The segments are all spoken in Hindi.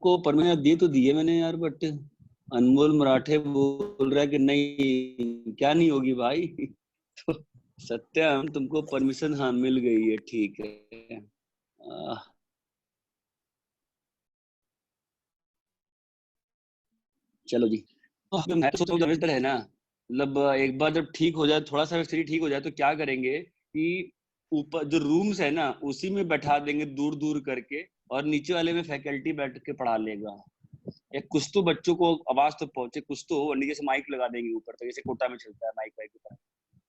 को परमिशन दी तो दी है मैंने यार, बट अनमोल मराठे बोल रहा है कि नहीं, क्या नहीं होगी भाई। तो सत्यम तुमको परमिशन हाँ मिल गई है, ठीक है। चलो जी। तो मैं तो सोच रहा हूँ है ना, मतलब एक बार जब ठीक हो जाए, थोड़ा सा शरीर ठीक हो जाए, तो क्या करेंगे कि ऊपर जो रूम्स है ना उसी में बैठा देंगे दूर दूर करके, और नीचे वाले में फैकल्टी बैठ के पढ़ा लेगा। या कुछ तो बच्चों को आवाज तो पहुंचे, कुछ तो, और नीचे से माइक लगा देंगे ऊपर, तो जैसे कोटा में चलता है माइक वाइक की तरह।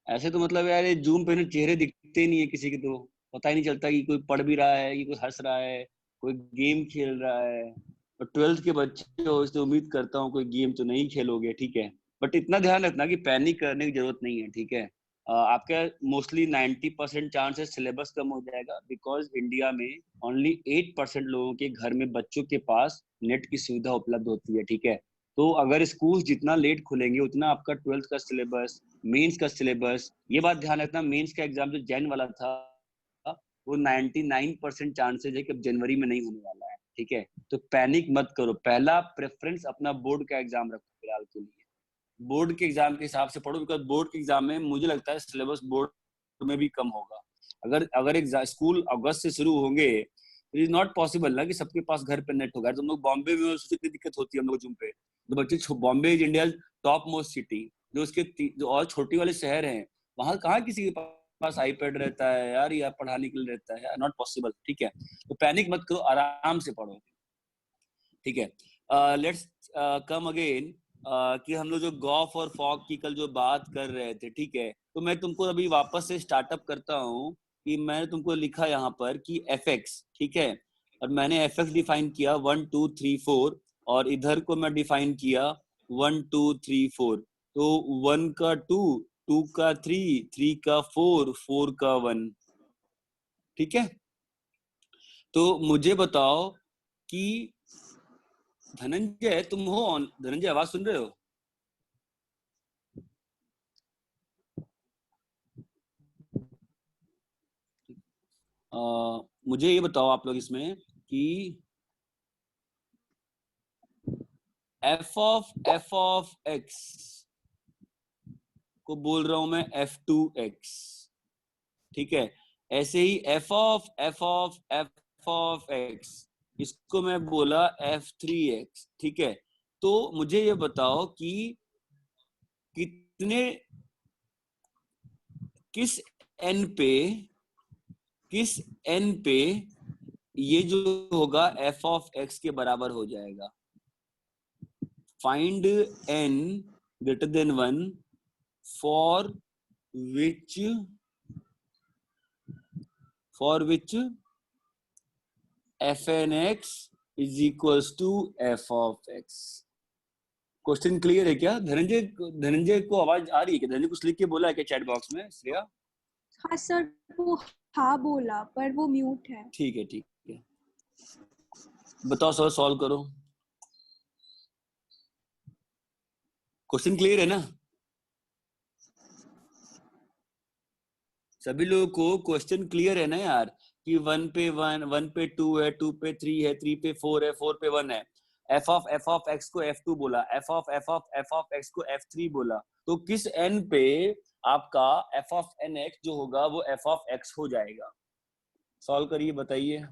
ऐसे तो मतलब यार ये जूम पे ना चेहरे दिखते नहीं है किसी के, तो पता ही नहीं चलता कि कोई पढ़ भी रहा है कि कोई हंस रहा है, कोई गेम खेल रहा है। और 12th के बच्चे हो, इसलिए उम्मीद करता हूँ कोई गेम तो नहीं खेलोगे, ठीक है। बट इतना ध्यान रखना कि पैनिक करने की जरूरत नहीं है, ठीक है। आपका मोस्टली 90% चांस है सिलेबस कम हो जाएगा, बिकॉज इंडिया में ओनली 8% लोगों के घर में बच्चों के पास नेट की सुविधा उपलब्ध होती है, ठीक है। तो अगर स्कूल जितना लेट खुलेंगे उतना आपका 12th का सिलेबस, मेंस का सिलेबस, ये बात ध्यान रखना, मेंस का एग्जाम जो जैन वाला था वो 99% चांसेज है कि अब जनवरी में नहीं होने वाला है, ठीक है। तो पैनिक मत करो, पहला प्रेफरेंस अपना बोर्ड का एग्जाम रखो फिलहाल के लिए। बोर्ड के एग्जाम के हिसाब से पढ़ो, बिकॉज बोर्ड के एग्जाम में मुझे लगता है सिलेबस बोर्ड में भी कम होगा। अगर अगर स्कूल अगस्त से शुरू होंगे, इट इज नॉट पॉसिबल ना कि सबके पास घर पे नेट होगा। तुम लोग बॉम्बे में हो, कितनी दिक्कत होती है हम लोग जूम पे। तो बच्चे, Bombay is India top most city, जो उसके जो और छोटी वाले शहर हैं, वहां कहाँ किसी के पास आईपैड रहता है यार, या पढ़ाने के लिए रहता है यार, नॉट पॉसिबल, ठीक है। तो पैनिक मत करो, आराम से पढ़ो, ठीक है। लेट्स कम अगेन कि हम लोग जो गॉफ और फॉग की कल जो बात कर रहे थे, ठीक है। तो मैं तुमको अभी वापस से स्टार्टअप करता हूँ कि मैंने तुमको लिखा यहाँ पर कि एफ एक्स, ठीक है। और मैंने एफ एक्स डिफाइन किया 1 2 3 4, और इधर को मैं डिफाइन किया 1 2 3 4। तो 1 का 2, 2 का 3, 3 का 4, 4 का 1, ठीक है। तो मुझे बताओ कि धनंजय तुम हो ऑन, धनंजय आवाज सुन रहे हो? मुझे ये बताओ आप लोग इसमें कि एफ ऑफ एक्स को बोल रहा हूं मैं f2x, ठीक है। ऐसे ही एफ ऑफ एक्स, इसको मैं बोला f3x, ठीक है। तो मुझे ये बताओ कि कितने, किस n पे, किस n पे ये जो होगा एफ ऑफ एक्स के बराबर हो जाएगा। Find n greater than 1 for which fn(x) is equals to f of x। Question clear है क्या? धनंजय, धनंजय को आवाज आ रही है क्या? धनंजय कुछ लिख के बोला है क्या चैट बॉक्स में? श्रेया? हाँ सर, वो हाँ बोला पर वो म्यूट है। ठीक है, ठीक है, बताओ सर, सॉल्व करो। क्वेश्चन क्लियर है ना सभी लोगों को? क्वेश्चन क्लियर है ना यार, कि 1 पे 1, 1 पे 2 है, 2 पे 3 है, 3 पे 4 है, 4 पे 1 है। एफ ऑफ एक्स को f2 बोला, एफ ऑफ एक्स को f3 बोला। तो किस n पे आपका एफ ऑफ एन एक्स जो होगा वो एफ ऑफ एक्स हो जाएगा? सॉल्व करिए, बताइए।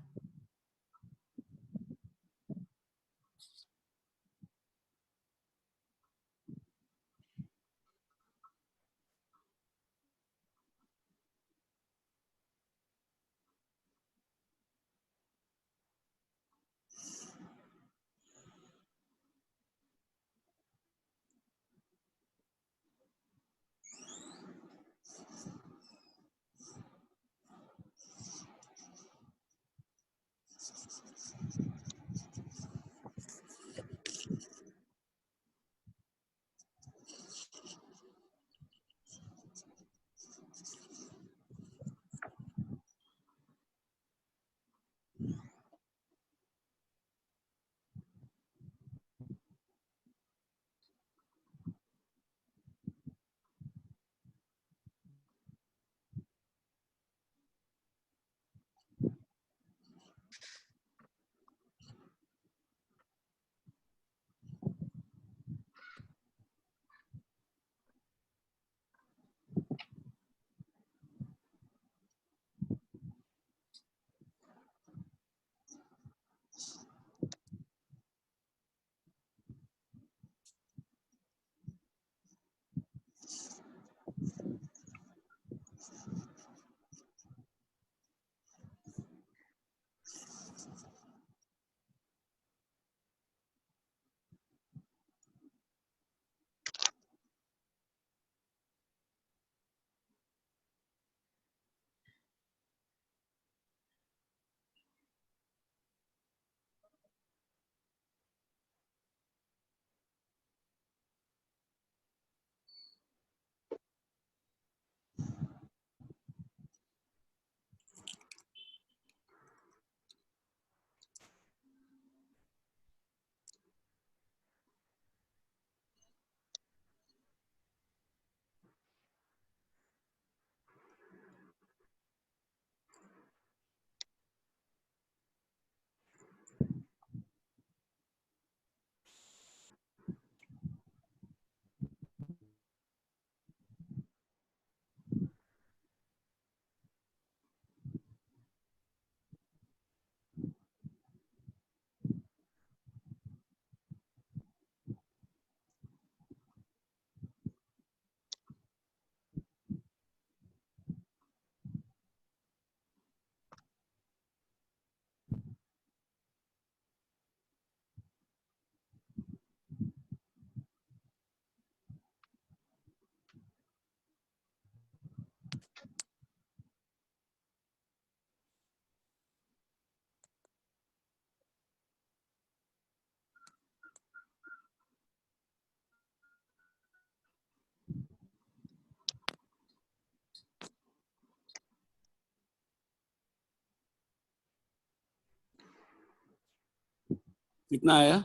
कितना आया?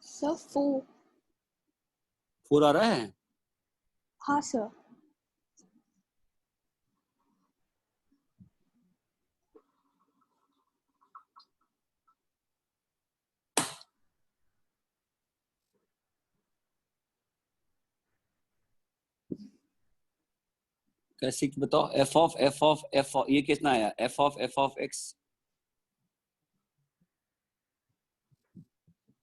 सर 4। 4 आ रहा है? हाँ सर। कैसे बताओ? एफ ऑफ ये कितना आया? एफ ऑफ एक्स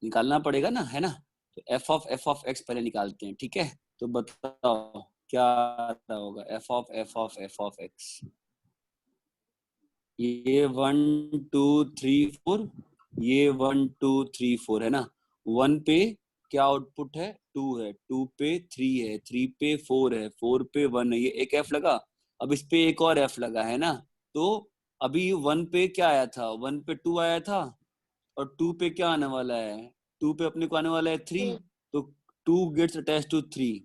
निकालना पड़ेगा ना, है ना? तो एफ ऑफ एक्स पहले निकालते हैं, ठीक है? तो बताओ क्या आ रहा होगा? एफ ऑफ एक्स, ये 1 2 3 4, ये 1 2 3 4 है ना? 1 पे क्या आउटपुट है? 2 है, 2 पे 3 है, 3 पे 4 है, 4 पे 1 है, ये एक एफ लगा। अब इस पे एक और एफ लगा, है ना? तो अभी 1 पे क्या आया था? 1 पे 2 आया था, और 2 पे क्या आने वाला है? 2 पे अपने को आने वाला है 3। तो 2 gates attach to 3,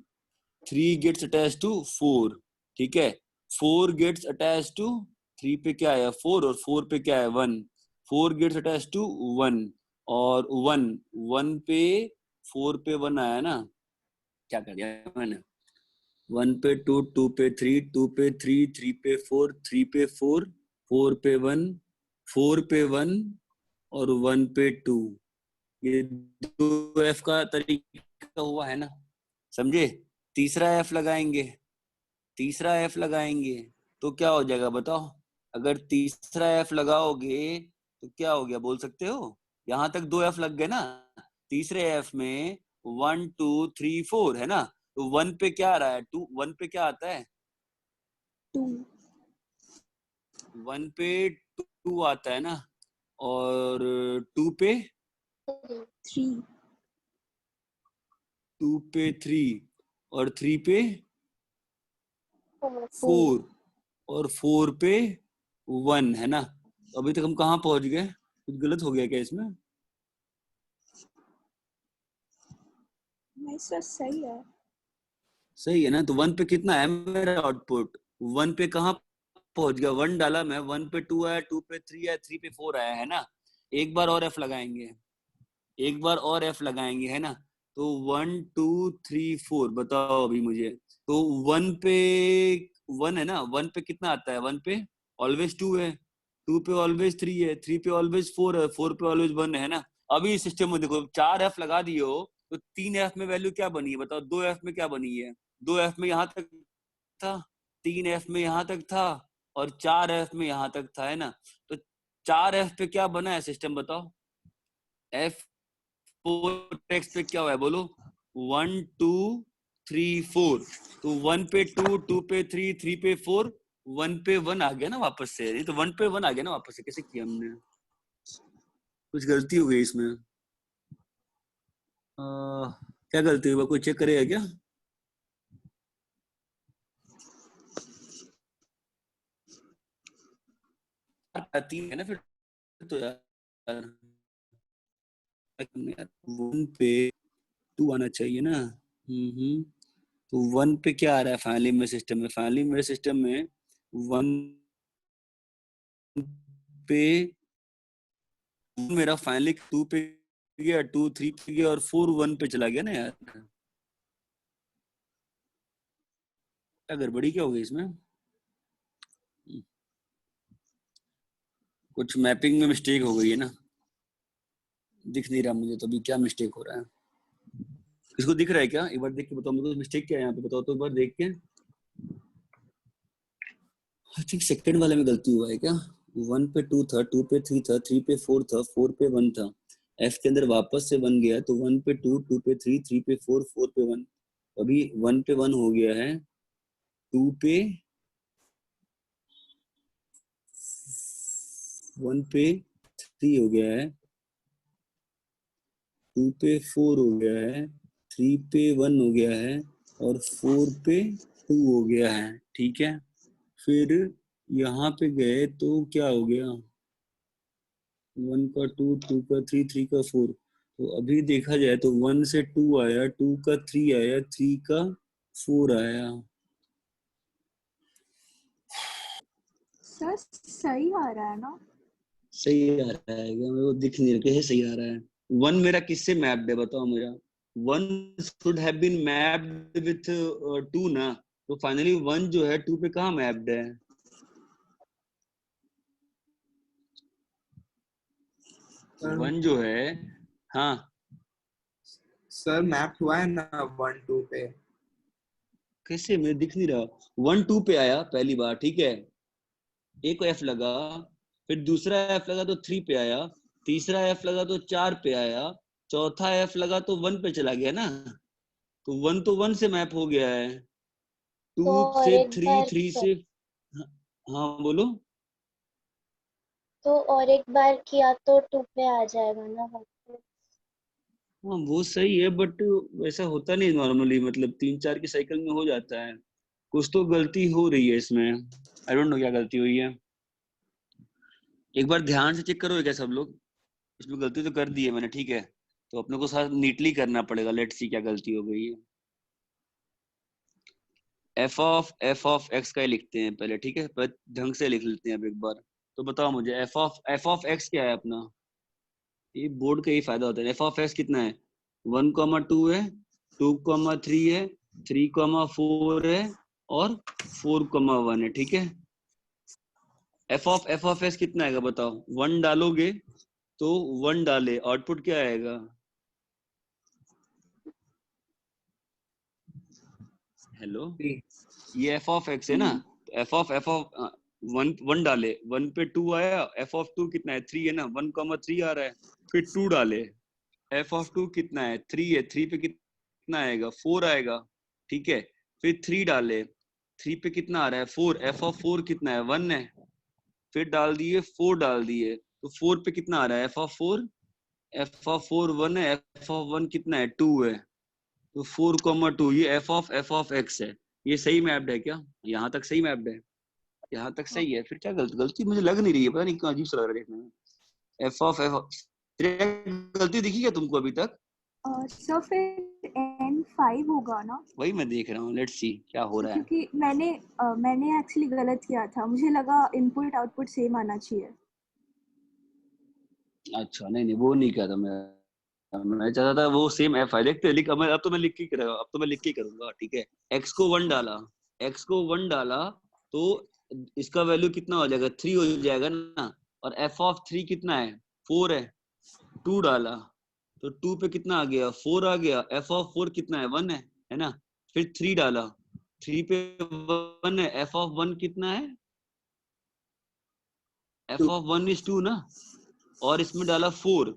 3 gates attach to 4, ठीक है? 4 गेट्स अटैच टू 3 पे क्या है? 4, और 4 पे क्या है? 1। 4 गेट्स अटैच टू 1, और 1 1 पे 4 पे 1 आया ना? क्या कर दिया मैंने? 1 पे 2, 2 पे 3, 2 पे 3, 3 पे 4, 3 पे 4, 4 पे 1, 4 पे 1, और 1 पे 2। ये 2 एफ का तरीका हुआ, है ना? समझे? तीसरा एफ लगाएंगे, तीसरा एफ लगाएंगे तो क्या हो जाएगा बताओ? अगर तीसरा एफ लगाओगे तो क्या हो गया, बोल सकते हो? यहां तक 2 एफ लग गए ना। तीसरे एफ में 1 2 3 4 है ना? तो 1 पे क्या आ रहा है? 2, 1 पे क्या आता है? 2। 1 पे 2 आता है ना? और 2 पे 3। 2 पे 3, और 3 पे 4। 4, और 4 पे 1, है ना? अभी तक हम कहाँ पहुंच गए? कुछ गलत हो गया क्या इसमें? नहीं सर, सही है। सही है ना? तो 1 पे कितना है मेरा आउटपुट? 1 पे कहाँ पहुंच गया? 1 डाला मैं, 1 पे 2 आया, 2 पे 3 आया, 3 पे 4 आया, है ना? एक बार और एफ लगाएंगे, एक बार और एफ लगाएंगे, है ना? तो 1 2 3 4 बताओ अभी मुझे। तो 1 पे 1 है ना? 1 पे कितना आता है? 1 पे ऑलवेज 2 है, 2 पे ऑलवेज 3 है, 3 पे ऑलवेज 4 है, 4 पे ऑलवेज 1 है ना? अभी इस सिस्टम में देखो, 4 एफ लगा दिए हो, तो 3 एफ में वैल्यू क्या बनी है बताओ? 2 एफ में क्या बनी है? 2 एफ में यहाँ तक था, 3 एफ में यहाँ तक था, और 4 एफ में यहाँ तक था, है ना? तो 4 एफ पे क्या बना है सिस्टम बताओ? एफ 4 एक्स पे क्या हुआ है बोलो? 1 2 3 4। तो 1 पे 2, 2 पे 3, 3 पे 4, 1 पे 1 आ गया ना वापस से? नहीं तो 1 पे 1 आ गया ना वापस से? कैसे किया हमने? कुछ गलती हो गई इसमें। क्या गलती हुई? कोई चेक करेगा क्या? तीन है ना फिर तो यार, 1 पे 2 आना चाहिए ना। तो 1 पे क्या आ रहा है फाइनली मेरे सिस्टम में? फाइनली मेरे सिस्टम में 1 पे मेरा फाइनली 2 पे गया, 2 3 पे गया, और 4 1 पे चला गया ना यार। क्या गड़बड़ी क्या हो गई इसमें? कुछ मैपिंग में मिस्टेक हो गई है ना? दिख नहीं रहा मुझे तो अभी क्या मिस्टेक हो रहा है। किसको दिख रहा है क्या? एक बार देख के बताओ मुझे, मिस्टेक क्या है यहाँ पे, बताओ तो एक बार देख के। आई थिंक सेकंड वाले में गलती हुआ है क्या? 1 पे 2 था, 2 पे 3 था, 3 पे 4 था, 4 पे 1 था। एफ के अंदर वापस से 1 गया, तो 1 पे 2, 2 पे 3, 3 पे 4, 4 पे 1। अभी 1 पे 1 हो गया है, 2 पे 1 पे 3 हो गया है, 2 पे 4 हो गया है, 3 पे 1 हो गया है, और 4 पे 2 हो गया है, ठीक है? फिर यहाँ पे गए तो क्या हो गया? 1 का 2, 2 का 3, 3 का 4। तो अभी देखा जाए तो 1 से 2 आया, 2 का 3 आया, 3 का 4 आया। सर सही आ रहा है ना? सही आ रहा है क्या? मेरे को दिख नहीं रहा कैसे सही आ रहा है। वन मेरा किससे मैप्ड है बताओ मेरा। One should have been mapped with two ना, तो फाइनली वन जो है टू पे कहाँ मैप्ड है? सर वन जो है, हाँ सर मैप हुआ है ना 1 2 पे। कैसे मुझे दिख नहीं रहा। वन टू पे आया पहली बार, ठीक है, एक एफ लगा, फिर दूसरा एफ लगा तो थ्री पे आया, तीसरा एफ लगा तो चार पे आया, चौथा एफ लगा तो वन पे चला गया ना, तो वन से मैप हो गया है। तो टू और से एक थ्री, बार थ्री से, हाँ हाँ, बोलो। तो और एक बार किया तो 2 पे आ जाएगा ना वापस। हाँ वो सही है, बट वैसा होता नहीं नॉर्मली, मतलब 3 4 की साइकिल में हो जाता है। कुछ तो गलती हो रही है इसमें, आई डोंट नो क्या गलती हुई है। एक बार ध्यान से चेक करोगे क्या सब लोग? इसमें गलती तो कर दी है मैंने, ठीक है, तो अपने को साथ नीटली करना पड़ेगा। लेट्स सी क्या गलती हो गई है। एफ ऑफ एक्स का ही लिखते हैं पहले, ठीक है, पर ढंग से लिख लेते हैं अब एक बार। तो बताओ मुझे एफ ऑफ एक्स क्या है अपना? ये बोर्ड का ही फायदा होता है। एफ ऑफ एक्स कितना है? 1,2 है, 2,3 है, 3,4 है, और 4,1 है, ठीक है। एफ ऑफ एक्स कितना आएगा बताओ? 1 डालोगे तो 1 डाले, आउटपुट क्या आएगा? हेलो, ये एफ ऑफ एक्स है ना, तो एफ ऑफ 1 डाले, 1 पे 2 आया, एफ ऑफ 2 कितना है? 3 है ना, 1,3 आ रहा है, फिर 2 डाले, एफ ऑफ 2 कितना है? 3 है, 3 पे कितना आएगा? 4 आएगा, ठीक है, फिर 3 डाले, 3 पे कितना आ रहा है? 4, एफ ऑफ 4 कितना है? 1 है, फिर डाल दिए, 4 डाल दिए, तो 4 पे कितना आ रहा है? एफ ऑफ 4, एफ ऑफ 4 1 है, एफ ऑफ 1 कितना है? 2 है, तो 4,2, ये एफ ऑफ एक्स है। ये सही मैप्ड है क्या? यहाँ तक सही मैप्ड है, यहाँ तक सही है, फिर क्या गलती मुझे लग नहीं रही है, पता नहीं क्यों अजीब सा लग रहा है देखने में। गलती दिखी क्या तुमको अभी तक? सर फिर N5 होगा ना, वही मैं देख रहा हूँ, लेट्स सी क्या हो रहा है। क्योंकि मैंने एक्चुअली गलत किया था, मुझे लगा इनपुट आउटपुट सेम आना चाहिए। अच्छा नहीं नहीं, वो नहीं किया था मैं चाहता था वो सेम एफ आई देखते लिख, अब तो मैं लिख के करूंगा, अब तो मैं लिख के करूंगा, ठीक है। एक्स को 1 डाला, एक्स को 1 डाला, तो इसका वैल्यू कितना हो जाएगा? 3 हो जाएगा ना, और एफ ऑफ 3 कितना है? 4 है, 2 डाला, तो 2 पे कितना आ गया? 4 आ गया, एफ ऑफ 4 कितना है? 1 है ना, फिर 3 डाला, 3 पे 1 है, एफ ऑफ 1 कितना है? एफ ऑफ 1 इज 2 ना, और इसमें डाला 4,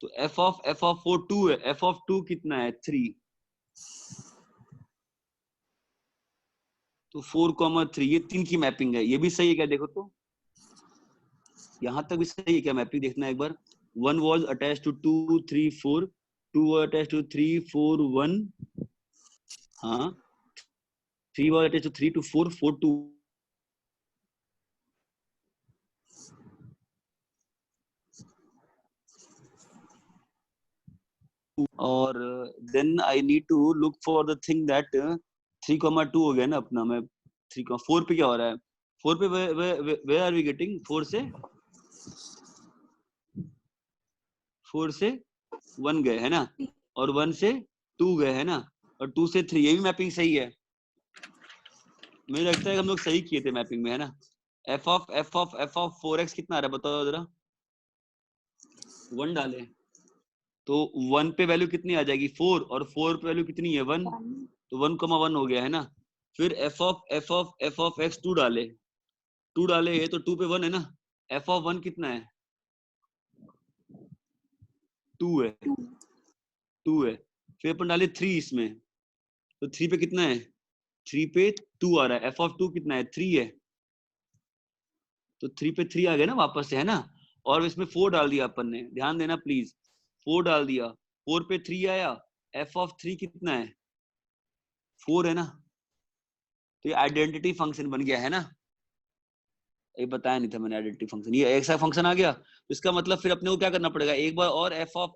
तो एफ ऑफ 4 2 है, एफ ऑफ 2 कितना है? 3, तो 4,3, ये 3 की मैपिंग है। ये भी सही है क्या देखो तो? यहाँ तक भी सही है क्या मैपिंग? देखना एक बार। 1 was attached to 2 3 4, 2 was attached to 3 4 1, हाँ, 3 was attached to 3 to 4 4 2, और then I need to look for the thing that 3,2 हो गया ना अपना। मैं 3,4 पे क्या हो रहा है? 4 पे where are we getting? 4 से 1 गए है ना, और 1 से 2 गए है ना, और 2 से 3, ये भी मैपिंग सही है। मुझे लगता है कि हम लोग सही किए थे मैपिंग में, है ना। एफ ऑफ 4x कितना आ रहा है बताओ जरा? 1 डाले तो 1 पे वैल्यू कितनी आ जाएगी? 4, और 4 पे वैल्यू कितनी है? 1, तो 1,1 हो गया है ना। फिर एफ ऑफ एक्स 2 डाले, 2 डाले है तो 2 पे 1 है ना, एफ ऑफ 1 कितना है? 2 है, 2 है, फिर अपन डाले 3 इसमें, तो 3 पे कितना है? 3 पे 2 आ रहा है, एफ ऑफ 2 कितना है? 3 है, तो 3 पे 3 आ गया ना वापस से, है ना। और इसमें 4 डाल दिया अपन ने, ध्यान देना प्लीज, 4 डाल दिया, 4 पे 3 आया, एफ ऑफ 3 कितना है? 4 है ना, तो ये आइडेंटिटी फंक्शन बन गया है ना। ये बताया नहीं था मैंने, आइडेंटिटी फंक्शन, ये ऐसा फंक्शन आ गया, तो इसका मतलब फिर अपने को क्या करना पड़ेगा? एक बार और एफ ऑफ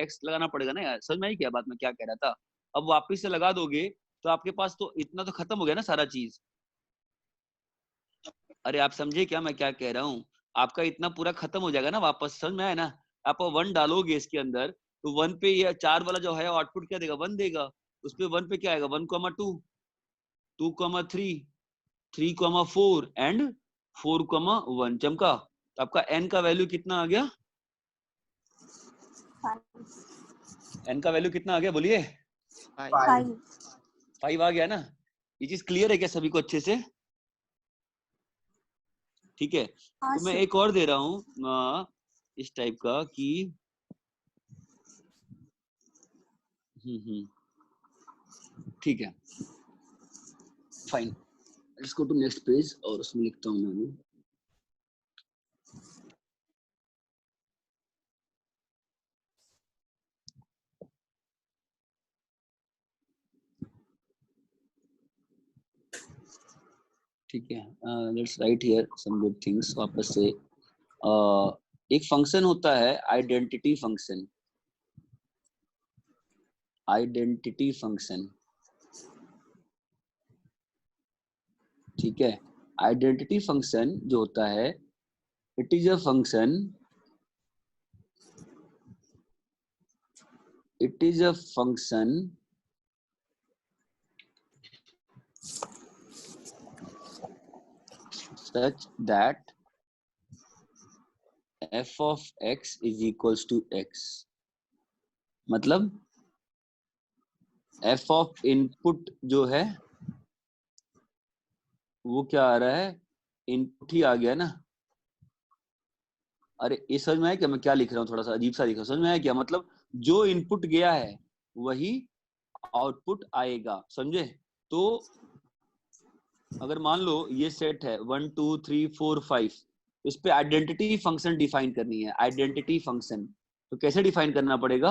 एक्स लगाना पड़ेगा ना यार। समझ में आई क्या बात मैं क्या कह रहा था? अब वापिस से लगा दोगे तो आपके पास तो इतना तो खत्म हो गया ना सारा चीज। अरे आप समझे क्या मैं क्या कह रहा हूँ? आपका इतना पूरा खत्म हो जाएगा ना, वापस समझ में आया ना। आप 1 डालोगे इसके अंदर, तो 1 पे ये 4 वाला जो है आउटपुट क्या देगा, 1 देगा। उस पे 1 पे क्या आएगा, 1,2, 2,3, 3,4 एंड 4,1। चमका, तो आपका n का वैल्यू कितना आ गया, 5 n का वैल्यू कितना आ गया बोलिए, 5 5 आ गया ना। ये चीज क्लियर है क्या सभी को अच्छे से? ठीक है, हाँ तो मैं सर। एक और दे रहा हूँ इस टाइप का कि ठीक है, fine, let's go to next page, और उसमें लिखता हूँ मैं अभी। ठीक है, let's write here some good things वापस से। एक फंक्शन होता है आइडेंटिटी फंक्शन, आइडेंटिटी फंक्शन, ठीक है। आइडेंटिटी फंक्शन जो होता है, it is a function, it is a function such that f of x is equals to x। मतलब f of इनपुट जो है वो क्या आ रहा है, इनपुट ही आ गया ना। अरे ये समझ में आया क्या मैं क्या लिख रहा हूँ, थोड़ा सा अजीब सा लिख रहा हूँ, समझ में आया क्या, मतलब जो इनपुट गया है वही आउटपुट आएगा, समझे। तो अगर मान लो ये सेट है 1 2 3 4 5, इस पे आइडेंटिटी फंक्शन डिफाइन करनी है, आइडेंटिटी फंक्शन। तो कैसे डिफाइन करना पड़ेगा,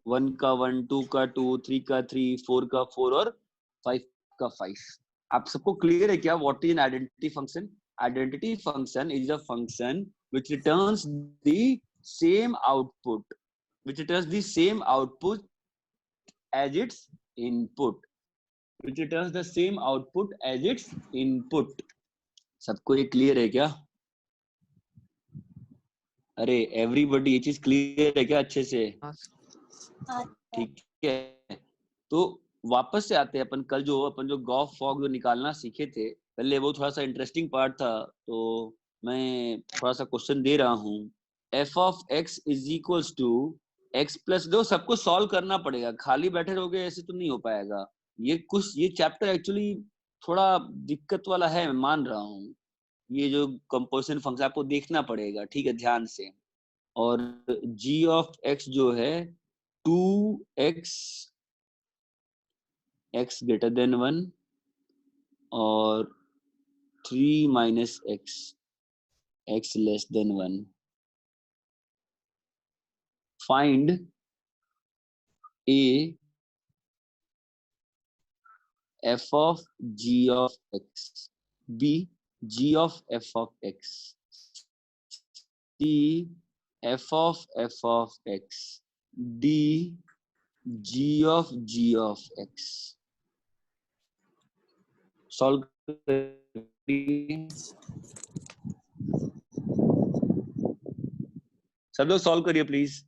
1 का 1, 2 का 2, 3 का 3, 4 का 4 और 5 का 5। आप सबको क्लियर है क्या, what is an identity function? Identity function is a function which returns the same output, which returns the same output as its input, which returns the same output as its input। सबको ये क्लियर है क्या? अरे एवरीबॉडी ये चीज क्लियर है क्या अच्छे से? ठीक है, तो वापस से आते हैं अपन, कल जो अपन जो गॉफ फॉग जो निकालना सीखे थे पहले, वो थोड़ा सा इंटरेस्टिंग पार्ट था, तो मैं थोड़ा सा क्वेश्चन दे रहा हूँ। F of X is equals to X plus, दो सबको सॉल्व करना पड़ेगा, खाली बैठे रहोगे ऐसे तो नहीं हो पाएगा। ये कुछ ये चैप्टर एक्चुअली थोड़ा दिक्कत वाला है, मैं मान रहा हूँ। ये जो कंपोजिशन फंक्शन आपको देखना पड़ेगा, ठीक है, ध्यान से। और g ऑफ x जो है 2x, x ग्रेटर देन 1 और 3 minus x, x less than 1। Find a f of g of x, b g of f of x, c f of x, d g of x। Solve सब लोग सॉल्व करिए प्लीज।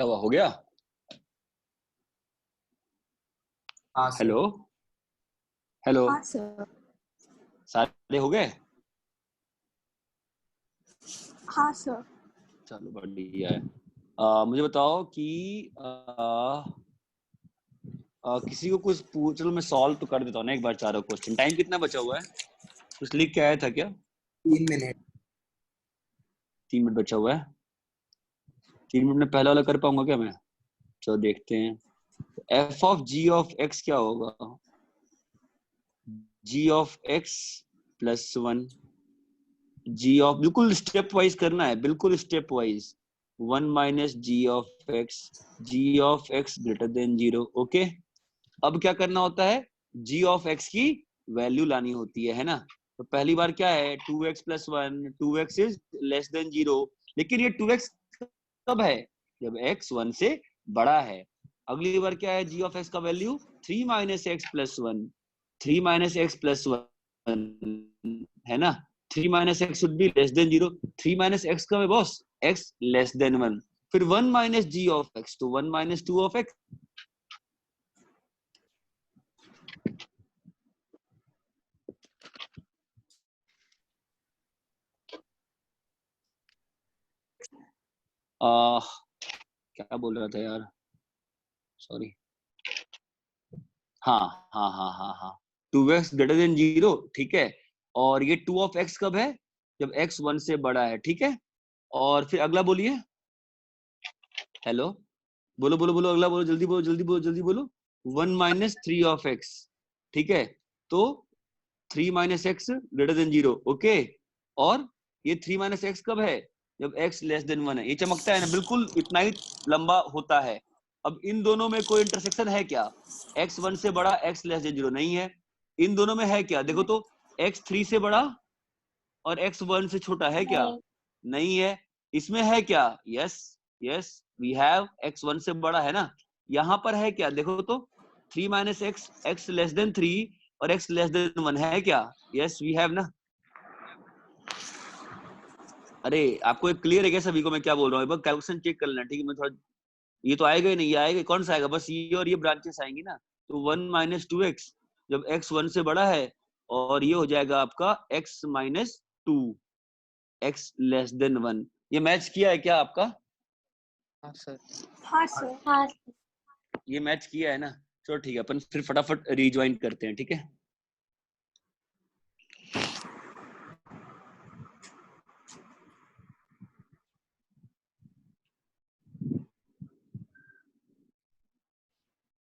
क्या हुआ, हो गया? हाँ सर। हेलो हेलो, हाँ सर। सारे हो गए? हाँ सर। चलो बढ़िया है। मुझे बताओ कि किसी को कुछ पूछ, चलो मैं सॉल्व तो कर देता हूँ ना एक बार चारों क्वेश्चन। टाइम कितना बचा हुआ है? कुछ लिख के आया था क्या? 3 मिनट। 3 मिनट बचा हुआ है। 3 मिनट में पहला वाला कर पाऊंगा क्या मैं? चलो देखते हैं। F of G of X क्या होगा? G of X plus 1, G of, बिल्कुल स्टेप वाइज करना है, बिल्कुल step wise. 1 minus G of X, G of X greater than 0। Okay, अब क्या करना होता है? जी ऑफ एक्स की वैल्यू लानी होती है ना? तो पहली बार क्या है? 2x plus 1, 2x is less than 0। लेकिन ये 2x कब है? जब x 1 से बड़ा है। अगली बार क्या है? जी ऑफ एक्स का value 3 minus x plus 1, 3 minus x plus 1 है ना? 3 minus x should be less than 0। 3 minus x कब है बॉस? x less than 1। फिर 1 माइनस जी ऑफ एक्स, तो 1 माइनस 2 ऑफ एक्स। क्या बोल रहा था यार, सॉरी। हाँ हाँ हाँ हाँ हाँ, 2x ग्रेटर देन 0, ठीक है। और ये 2 ऑफ x कब है? जब x 1 से बड़ा है, ठीक है। और फिर अगला बोलिए। हेलो, बोलो बोलो बोलो, अगला बोलो, जल्दी बोलो जल्दी बोलो जल्दी बोलो। 1 माइनस 3 ऑफ x, ठीक है। तो 3 minus x greater than 0, okay. और ये 3 माइनस एक्स कब है? जब x लेस देन 1 है। ये चमकता है ना, बिल्कुल इतना ही लंबा होता है। अब इन दोनों में कोई इंटरसेक्शन है क्या? x 1 से बड़ा, x लेस देन 0 नहीं है। इन दोनों में है क्या? देखो तो, x 3 से बड़ा और x 1 से छोटा है क्या? नहीं। नहीं है। इसमें है क्या? Yes yes, we have, x 1 से बड़ा है ना। यहाँ पर है क्या? देखो तो, 3 minus x, x less than 3 और x लेस देन 1 है क्या? यस वी हैव ना। अरे आपको एक क्लियर है क्या सभी को मैं क्या बोल रहा हूँ? एक बार कैलकुलेशन चेक कर लेना, ठीक है। मैं थोड़ा, ये तो आएगा ही नहीं, ये आएगा कौन सा आएगा? बस ये और ये ब्रांचेस आएंगी ना। तो 1 माइनस 2x, जब x 1 से बड़ा है, और ये हो जाएगा आपका x minus 2, x less than 1। ये मैच किया है क्या आपका? हाँ सर। हाँ सर। हाँ ये मैच किया है ना? चलो ठीक है, अपन फिर फटाफट रिज्वाइन करते हैं, ठीक है।